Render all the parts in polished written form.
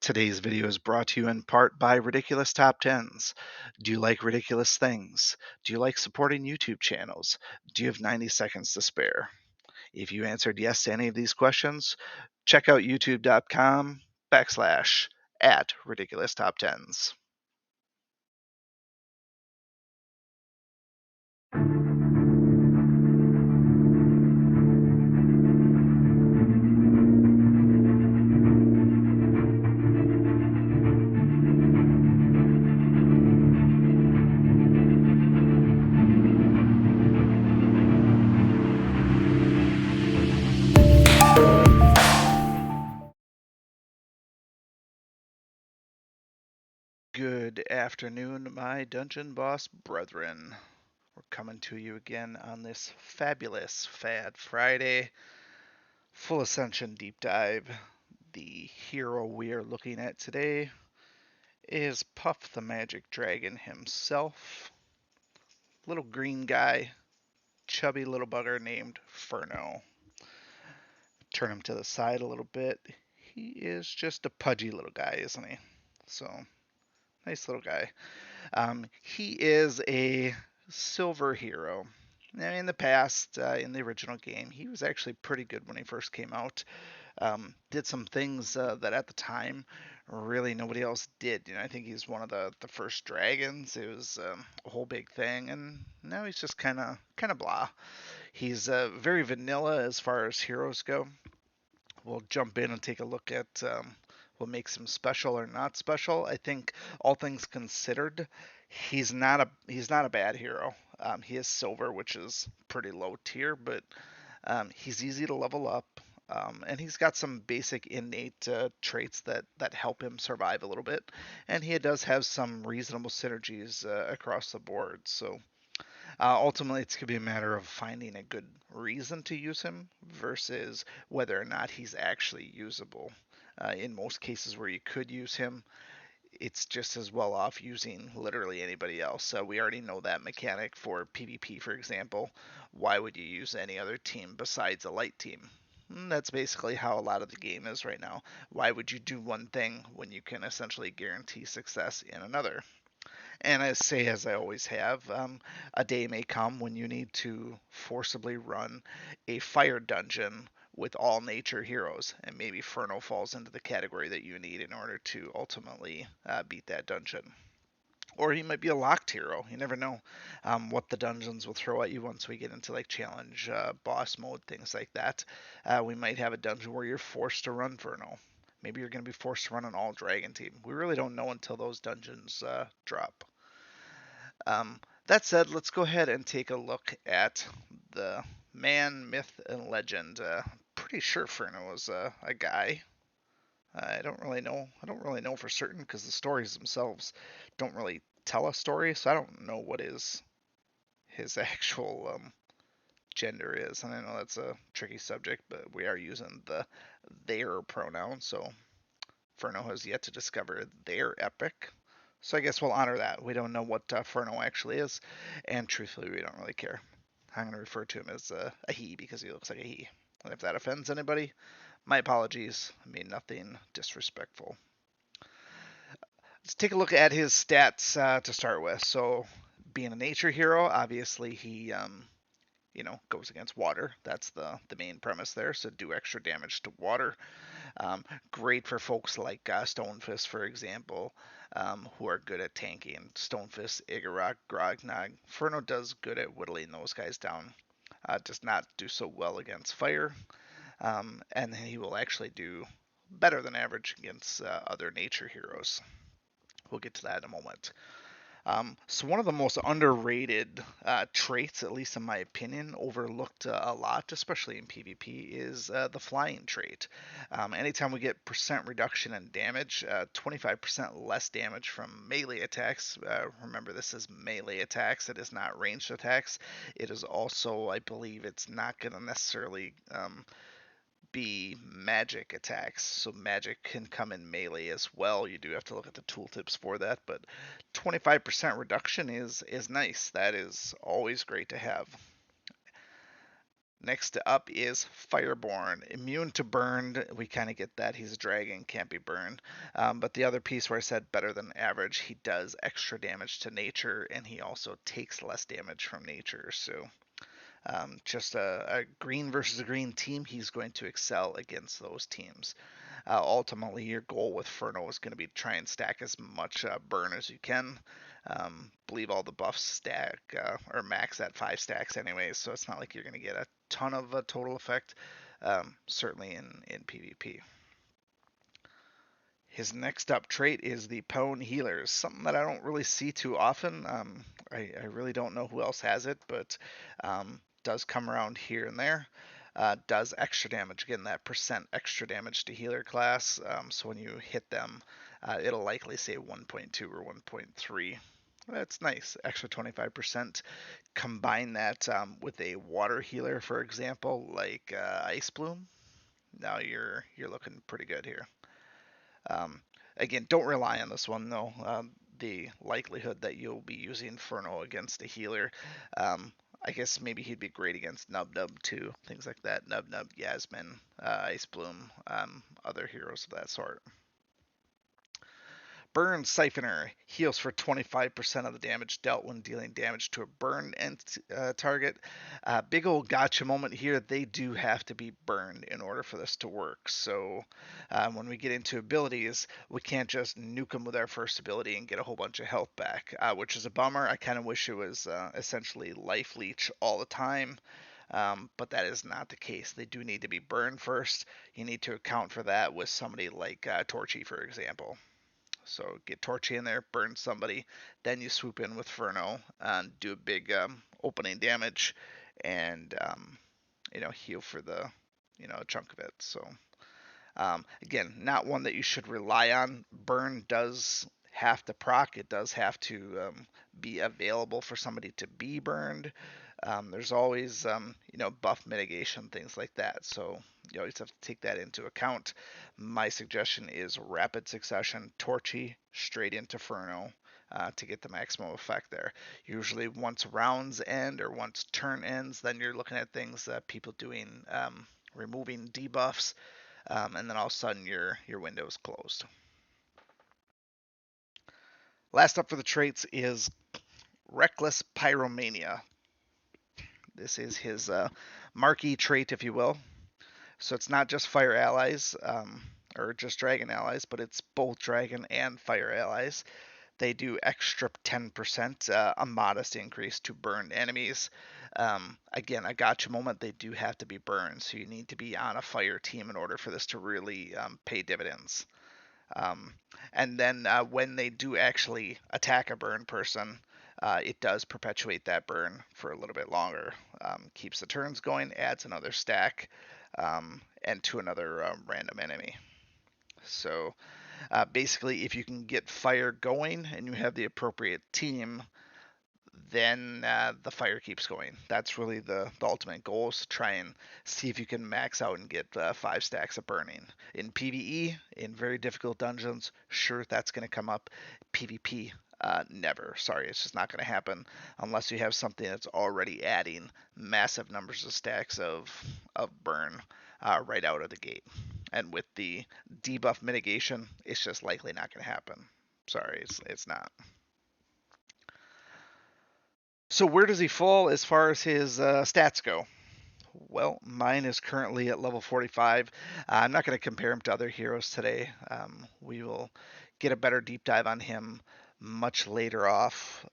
Today's video is brought to you in part by Ridiculous Top 10s. Do you like ridiculous things? Do you like supporting YouTube channels? Do you have 90 seconds to spare? If you answered yes to any of these questions, check out youtube.com/at Ridiculous Top 10s. Good afternoon, my dungeon boss brethren. We're coming to you again on this fabulous Fad Friday, full Ascension deep dive. The hero we are looking at today is Puff the Magic Dragon himself. Little green guy, chubby little bugger named Ferno. Turn him to the side a little bit. He is just a pudgy little guy, isn't he? So, nice little guy. He is a silver hero. Now, in the past, in the original game, he was actually pretty good when he first came out. Did some things that at the time really nobody else did. I think he's one of the first dragons. It was a whole big thing, and now he's just kind of blah. He's very vanilla as far as heroes go. We'll jump in and take a look at what makes him special or not special. I think all things considered, he's not a bad hero. He is silver, which is pretty low tier, but he's easy to level up. And he's got some basic innate traits that help him survive a little bit, and he does have some reasonable synergies across the board. So ultimately, it's going to be a matter of finding a good reason to use him versus whether or not he's actually usable. In most cases where you could use him, it's just as well off using literally anybody else. We already know that mechanic for PvP, for example. Why would you use any other team besides a light team? That's basically how a lot of the game is right now. Why would you do one thing when you can essentially guarantee success in another? And I say, as I always have, a day may come when you need to forcibly run a fire dungeon with all nature heroes, and maybe Ferno falls into the category that you need in order to ultimately beat that dungeon. Or he might be a locked hero. You never know what the dungeons will throw at you once we get into like challenge, boss mode, things like that. We might have a dungeon where you're forced to run Ferno. Maybe you're going to be forced to run an all dragon team. We really don't know until those dungeons drop. That said, let's go ahead and take a look at the man, myth, and legend. Pretty sure Ferno was a guy. I don't really know. I don't really know for certain because the stories themselves don't really tell a story, so I don't know what his actual gender is. And I know that's a tricky subject, but we are using the their pronoun, so Ferno has yet to discover their epic. So I guess we'll honor that. We don't know what Ferno actually is, and truthfully, we don't really care. I'm going to refer to him as a he because he looks like a he. And if that offends anybody, my apologies. I mean nothing disrespectful. Let's take a look at his stats to start with. So, being a nature hero, obviously he goes against water. That's the main premise there. So do extra damage to water. Great for folks like Stonefist, for example, who are good at tanking. Stonefist, Igorok, Grognog. Ferno does good at whittling those guys down. Does not do so well against fire. And he will actually do better than average against other nature heroes. We'll get to that in a moment. So one of the most underrated traits, at least in my opinion, overlooked a lot, especially in PvP, is the flying trait. Anytime we get percent reduction in damage, 25% less damage from melee attacks. Remember, this is melee attacks. It is not ranged attacks. It is also, I believe, it's not going to necessarily be magic attacks, so magic can come in melee as well. You do have to look at the tooltips for that, but 25% reduction is nice. That is always great to have. Next up is Fireborn. Immune to burn. We kind of get that. He's a dragon, can't be burned. But the other piece where I said better than average, he does extra damage to nature, and he also takes less damage from nature. So just a green versus a green team, he's going to excel against those teams. Ultimately, your goal with Ferno is going to be to try and stack as much burn as you can. Believe all the buffs stack or max at 5 stacks anyways, so it's not like you're going to get a ton of a total effect, certainly in PvP. His next up trait is the Pwn Healers, something that I don't really see too often. I really don't know who else has it, but does come around here and there. Does extra damage, again, that percent extra damage to healer class. So when you hit them, it'll likely say 1.2 or 1.3. That's nice, extra 25%. Combine that with a water healer, for example, like Ice Bloom. Now you're looking pretty good here. Um, Again, don't rely on this one though. The likelihood that you'll be using Ferno against a healer, I guess maybe he'd be great against Nub Nub too, things like that. Nub Nub, Yasmin, Ice Bloom, other heroes of that sort. Burn Siphoner heals for 25% of the damage dealt when dealing damage to a burn target. Big old gotcha moment here. They do have to be burned in order for this to work. So when we get into abilities, we can't just nuke them with our first ability and get a whole bunch of health back, which is a bummer. I kind of wish it was essentially life leech all the time. But that is not the case. They do need to be burned first. You need to account for that with somebody like Torchy, for example. So get Torchy in there, burn somebody, then you swoop in with Ferno and do a big opening damage, and heal for the chunk of it. So again, not one that you should rely on. Burn does have to proc. It does have to be available for somebody to be burned. There's always buff mitigation, things like that. So you always have to take that into account. My suggestion is rapid succession, Torchy straight into Ferno. To get the maximum effect there. Usually once rounds end or once turn ends, then you're looking at things that people doing removing debuffs, and then all of a sudden your window is closed. Last up for the traits is Reckless Pyromania. This is his marquee trait, if you will. So it's not just fire allies or just dragon allies, but it's both dragon and fire allies. They do extra 10%, a modest increase to burned enemies. Again, a gotcha moment, they do have to be burned, so you need to be on a fire team in order for this to really pay dividends. Um, and then when they do actually attack a burn person, it does perpetuate that burn for a little bit longer. Keeps the turns going, adds another stack, and to another random enemy. So basically, if you can get fire going and you have the appropriate team, then the fire keeps going. That's really the ultimate goal, is to try and see if you can max out and get 5 stacks of burning. In PvE, in very difficult dungeons, sure, that's going to come up. PvP, never. Sorry, it's just not going to happen unless you have something that's already adding massive numbers of stacks of burn right out of the gate. And with the debuff mitigation, it's just likely not going to happen. Sorry, it's not. So where does he fall as far as his stats go? Well, mine is currently at level 45. I'm not going to compare him to other heroes today. We will get a better deep dive on him much later off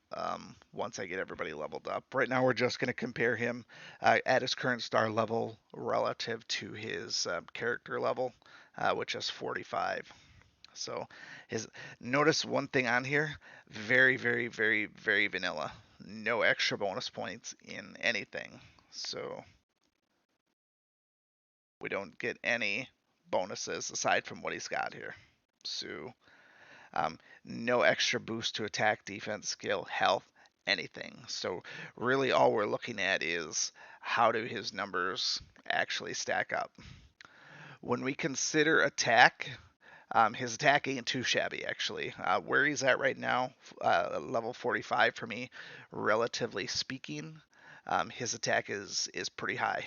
once I get everybody leveled up. Right now, we're just going to compare him at his current star level relative to his character level, which is 45. So his notice one thing on here, very, very, very, very vanilla. No extra bonus points in anything. So we don't get any bonuses aside from what he's got here. So no extra boost to attack, defense, skill, health, anything. So really all we're looking at is how do his numbers actually stack up. When we consider attack, his attack ain't too shabby, actually. Where he's at right now, level 45 for me, relatively speaking, his attack is pretty high.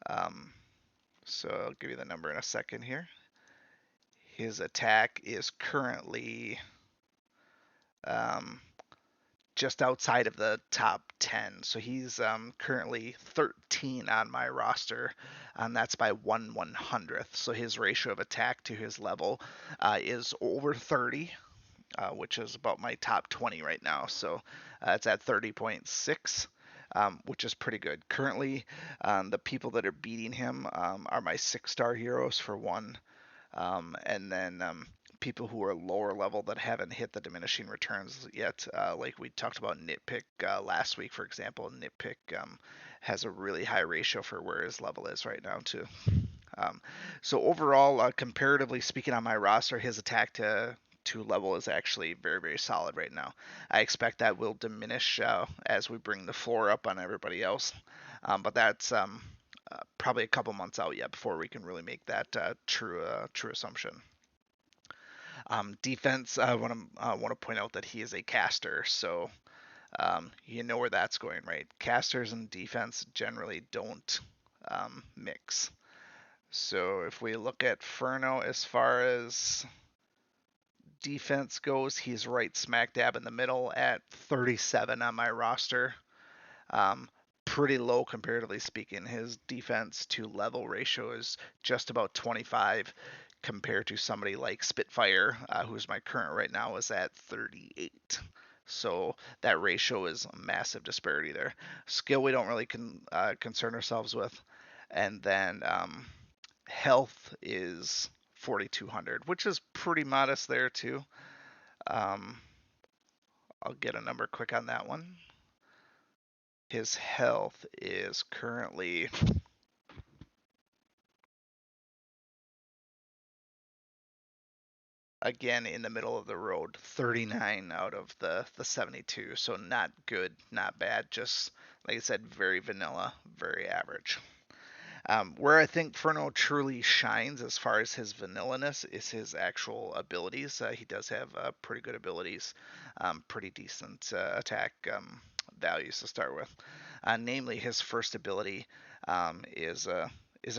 Um, so I'll give you the number in a second here. His attack is currently um, just outside of the top 10. So he's currently 13 on my roster, and that's by 1/100th. So his ratio of attack to his level is over 30, which is about my top 20 right now. So it's at 30.6. Which is pretty good. Currently, the people that are beating him are my 6-star heroes for one, and then people who are lower level that haven't hit the diminishing returns yet, like we talked about Nitpick last week, for example. Nitpick has a really high ratio for where his level is right now too. So overall, comparatively speaking, on my roster, his attack to level is actually very, very solid right now. I expect that will diminish as we bring the floor up on everybody else, but that's probably a couple months out yet before we can really make that true assumption. Defense, I want to point out that he is a caster, so you know where that's going, right? Casters and defense generally don't mix. So if we look at Ferno as far as defense goes, he's right smack dab in the middle at 37 on my roster. Um, Pretty low comparatively speaking. His defense to level ratio is just about 25 compared to somebody like Spitfire, who's my current right now, is at 38. So that ratio is a massive disparity there. Skill we don't really concern ourselves with. And then health is 4,200, which is pretty modest there too. Um, I'll get a number quick on that one. His health is currently, again, in the middle of the road, 39 out of the 72. So not good, not bad. Just like I said, very vanilla, very average. Where I think Ferno truly shines as far as his vanillaness is his actual abilities. He does have pretty good abilities, pretty decent attack values to start with. Namely, his first ability is a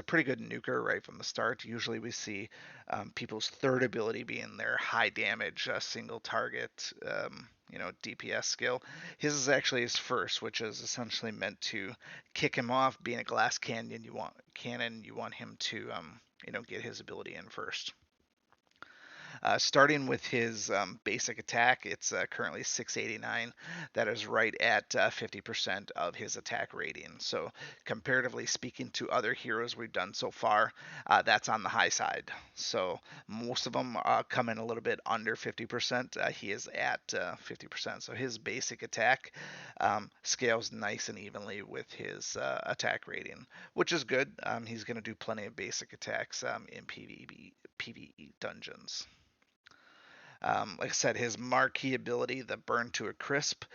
pretty good nuker right from the start. Usually, we see people's third ability being their high damage single target, DPS skill. His is actually his first, which is essentially meant to kick him off. Being a glass cannon, you want him to get his ability in first. Starting with his basic attack, it's currently 689. That is right at 50% of his attack rating. So, comparatively speaking to other heroes we've done so far, that's on the high side. So, most of them come in a little bit under 50%. He is at 50%. So, his basic attack scales nice and evenly with his attack rating, which is good. He's going to do plenty of basic attacks in PvE dungeons. Like I said, his marquee ability, the Burn to a Crisp,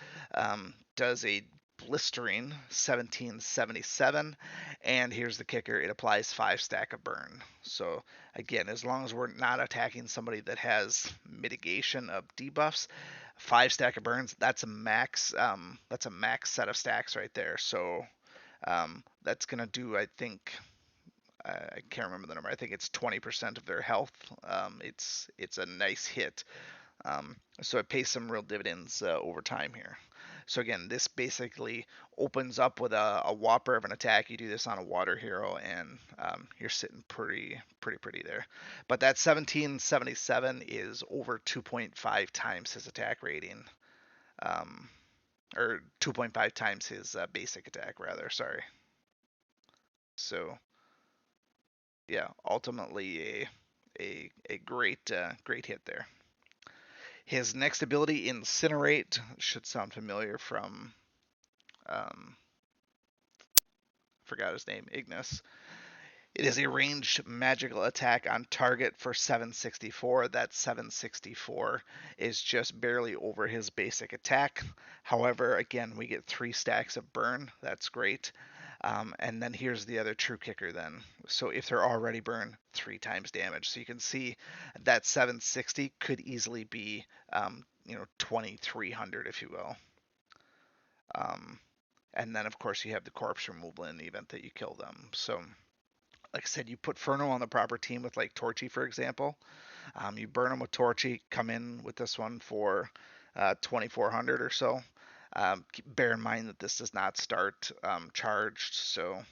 does a blistering 1777, and here's the kicker: it applies 5 stack of burn. So again, as long as we're not attacking somebody that has mitigation of debuffs, 5 stack of burns, that's a max. That's a max set of stacks right there. So that's gonna do, I think, I can't remember the number. I think it's 20% of their health. It's a nice hit. So it pays some real dividends over time here. So again, this basically opens up with a whopper of an attack. You do this on a water hero, and you're sitting pretty there. But that 1777 is over 2.5 times his attack rating, um, or 2.5 times his basic attack, rather. Sorry. So yeah, ultimately a great hit there. His next ability, Incinerate, should sound familiar from forgot his name, Ignis. It is a ranged magical attack on target for 764. That 764 is just barely over his basic attack. However, again, we get 3 stacks of burn. That's great. And then here's the other true kicker then. So if they're already burned, 3 times damage. So you can see that 760 could easily be 2300, if you will. Um, And then, of course, you have the corpse removal in the event that you kill them. So, like I said, you put Ferno on the proper team with like Torchy, for example. You burn them with Torchy, come in with this one for 2400 or so. Bear in mind that this does not start charged, so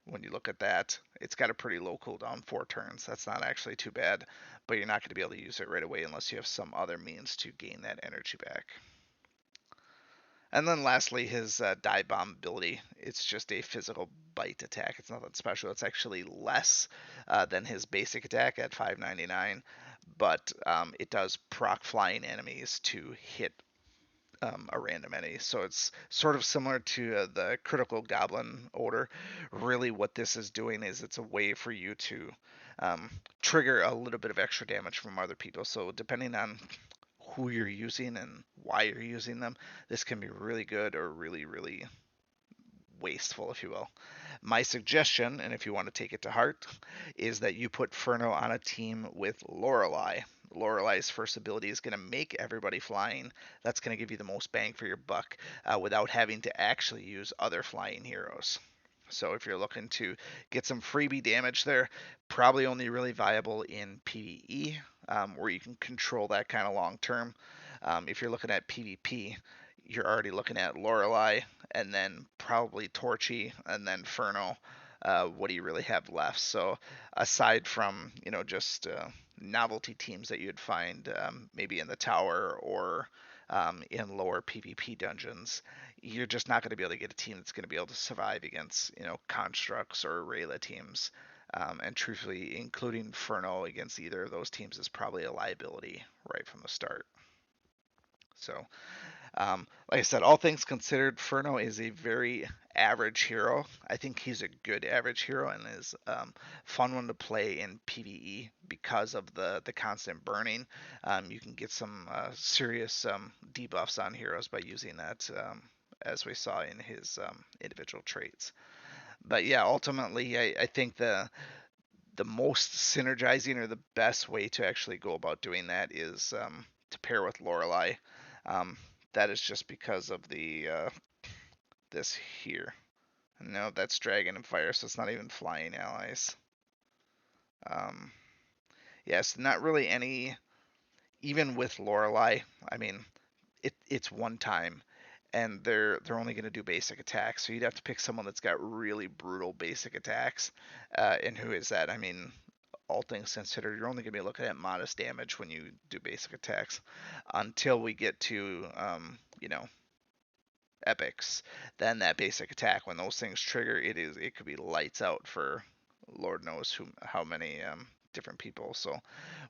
when you look at that, it's got a pretty low cooldown, 4 turns. That's not actually too bad, but you're not going to be able to use it right away unless you have some other means to gain that energy back. And then lastly, his dive bomb ability. It's just a physical bite attack. It's nothing special. It's actually less than his basic attack at 599, but it does proc flying enemies to hit a random enemy. So it's sort of similar to the critical goblin order. Really, what this is doing is it's a way for you to trigger a little bit of extra damage from other people. So depending on who you're using and why you're using them, this can be really good or really, really wasteful, if you will. My suggestion, and if you want to take it to heart, is that you put Ferno on a team with Lorelei. Lorelai's first ability is going to make everybody flying. That's going to give you the most bang for your buck without having to actually use other flying heroes. So if you're looking to get some freebie damage there, probably only really viable in PvE, where you can control that kind of long term. If you're looking at PvP, you're already looking at Lorelei, and then probably Torchy, and then Ferno. What do you really have left? So aside from just novelty teams that you'd find maybe in the tower or in lower PvP dungeons, you're just not going to be able to get a team that's going to be able to survive against constructs or Rayla teams. And truthfully, including Ferno against either of those teams is probably a liability right from the start. So like I said, all things considered, Ferno is a very average hero. I think he's a good average hero and is fun one to play in PvE because of the constant burning. You can get some serious debuffs on heroes by using that, as we saw in his individual traits. But yeah, ultimately, I think the most synergizing or the best way to actually go about doing that is to pair with Lorelei. Um, that is just because of the this here. No, that's dragon and fire, so it's not even flying allies. Um, yes, not really any. Even with Lorelei, I mean, it's one time, and they're only going to do basic attacks. So you'd have to pick someone that's got really brutal basic attacks. And who is that? I mean, all things considered, you're only going to be looking at modest damage when you do basic attacks until we get to, epics. Then that basic attack, when those things trigger, it could be lights out for Lord knows how many different people. So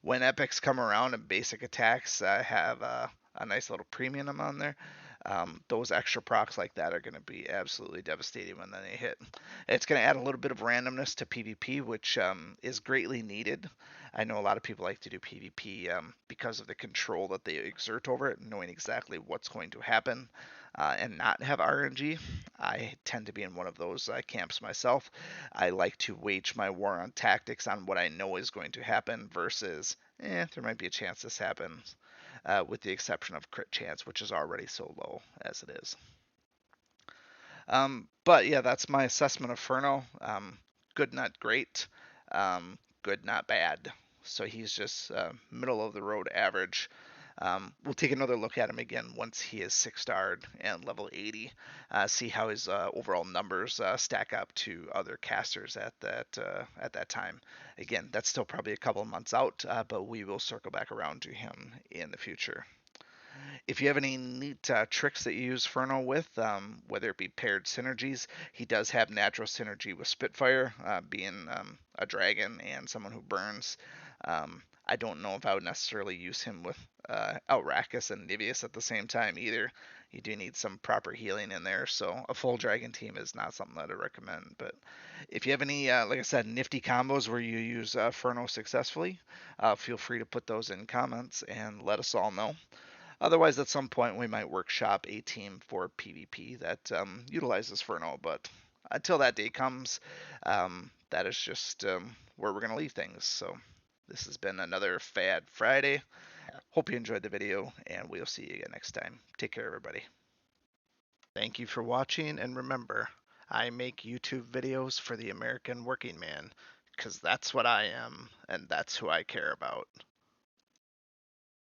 when epics come around and basic attacks have a nice little premium on there, those extra procs like that are going to be absolutely devastating when they hit. It's going to add a little bit of randomness to PvP, which is greatly needed. I know a lot of people like to do PvP because of the control that they exert over it, knowing exactly what's going to happen and not have RNG. I tend to be in one of those camps myself. I like to wage my war on tactics on what I know is going to happen versus, there might be a chance this happens, with the exception of crit chance, which is already so low as it is. But yeah, that's my assessment of Ferno. Good, not great. Good, not bad. So he's just middle of the road average. We'll take another look at him again once he is 6-starred and level 80. See how his overall numbers stack up to other casters at that time. Again, that's still probably a couple of months out, but we will circle back around to him in the future. If you have any neat tricks that you use Ferno with, whether it be paired synergies, he does have natural synergy with Spitfire, being a dragon and someone who burns. I don't know if I would necessarily use him with Outrakus and Niveus at the same time either. You do need some proper healing in there, so a full dragon team is not something that I recommend. But if you have any, like I said, nifty combos where you use Ferno successfully, feel free to put those in comments and let us all know. Otherwise, at some point, we might workshop a team for PvP that utilizes Ferno, but until that day comes, that is just where we're going to leave things. So this has been another Fad Friday. Hope you enjoyed the video, and we'll see you again next time. Take care, everybody. Thank Thank you for watching, and remember, I make YouTube videos for the American working man, 'cause that's what I am, and that's who I care about.